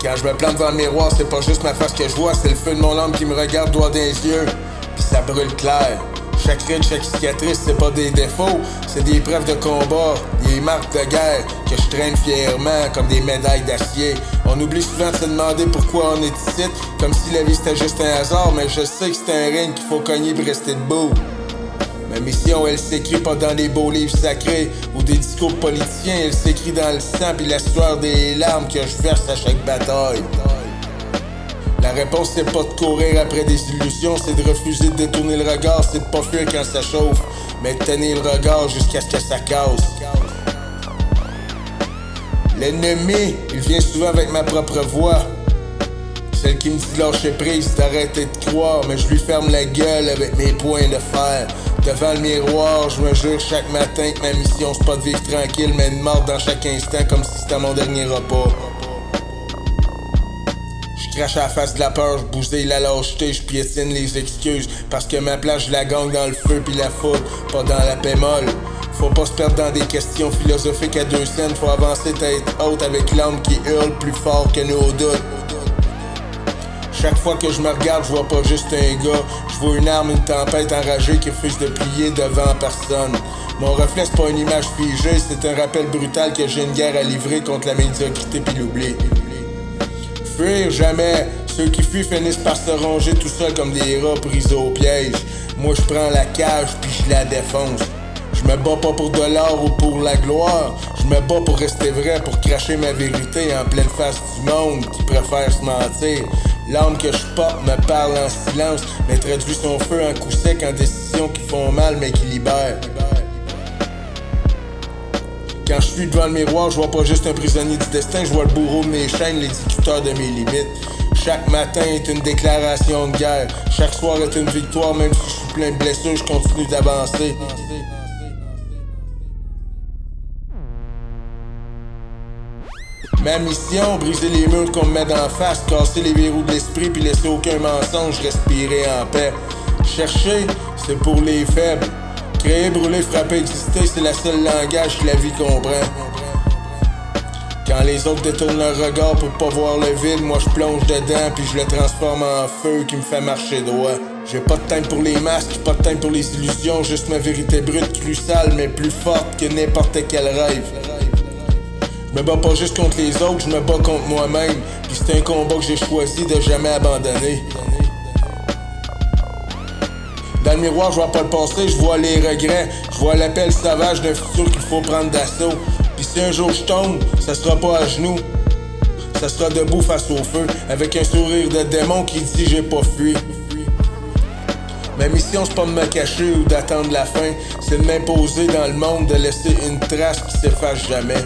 Quand je me plante devant le miroir, c'est pas juste ma face que je vois, c'est le feu de mon âme qui me regarde droit dans les yeux. Puis ça brûle clair. Chaque ride, chaque cicatrice, c'est pas des défauts, c'est des preuves de combat, des marques de guerre que je traîne fièrement comme des médailles d'acier. On oublie souvent de se demander pourquoi on est ici, comme si la vie c'était juste un hasard, mais je sais que c'est un ring qu'il faut cogner pour rester debout. Ma mission, elle s'écrit pas dans des beaux livres sacrés ou des discours politiciens, elle s'écrit dans le sang pis la sueur des larmes que je verse à chaque bataille. La réponse, c'est pas de courir après des illusions, c'est de refuser de détourner le regard, c'est de pas fuir quand ça chauffe, mais de tenir le regard jusqu'à ce que ça casse. L'ennemi, il vient souvent avec ma propre voix, celle qui me dit de lâcher prise, d'arrêter de croire, mais je lui ferme la gueule avec mes poings de fer. Devant le miroir, je me jure chaque matin que ma mission, c'est pas de vivre tranquille, mais de mordre dans chaque instant comme si c'était mon dernier repas. Je crache à la face de la peur, je bousille la lâcheté, je piétine les excuses. Parce que ma place, je la gagne dans le feu pis la foudre, pas dans la paix molle. Faut pas se perdre dans des questions philosophiques à deux scènes, faut avancer tête haute avec l'âme qui hurle plus fort que nos doutes. Chaque fois que je me regarde, je vois pas juste un gars, je vois une arme, une tempête enragée qui refuse de plier devant personne. Mon reflet, c'est pas une image figée, c'est un rappel brutal que j'ai une guerre à livrer contre la médiocrité pis l'oubli. Fuir jamais, ceux qui fuient finissent par se ronger tout seuls comme des rats pris au piège. Moi je prends la cage puis je la défonce. Je me bats pas pour de l'or ou pour la gloire, je me bats pour rester vrai, pour cracher ma vérité en pleine face du monde qui préfère se mentir. L'âme que je porte me parle en silence, mais traduit son feu en coup sec en décisions qui font mal mais qui libèrent. Quand je suis devant le miroir, je vois pas juste un prisonnier du destin, je vois le bourreau de mes chaînes, l'exécuteur de mes limites. Chaque matin est une déclaration de guerre, chaque soir est une victoire, même si je suis plein de blessures, je continue d'avancer. Ma mission, briser les murs qu'on me met d'en face, casser les verrous de l'esprit puis laisser aucun mensonge respirer en paix. Chercher, c'est pour les faibles. Créer, brûler, frapper, exister, c'est le seul langage que la vie comprend. Quand les autres détournent leur regard pour pas voir le vide, moi je plonge dedans puis je le transforme en feu qui me fait marcher droit. J'ai pas de temps pour les masques, pas de temps pour les illusions, juste ma vérité brute, plus sale mais plus forte que n'importe quel rêve. Je me bats pas juste contre les autres, je me bats contre moi-même, puis c'est un combat que j'ai choisi de jamais abandonner. Dans le miroir, je vois pas le passé, je vois les regrets, je vois l'appel sauvage d'un futur qu'il faut prendre d'assaut. Puis si un jour je tombe, ça sera pas à genoux, ça sera debout face au feu, avec un sourire de démon qui dit j'ai pas fui. Ma mission c'est pas de me cacher ou d'attendre la fin, c'est de m'imposer dans le monde, de laisser une trace qui s'efface jamais.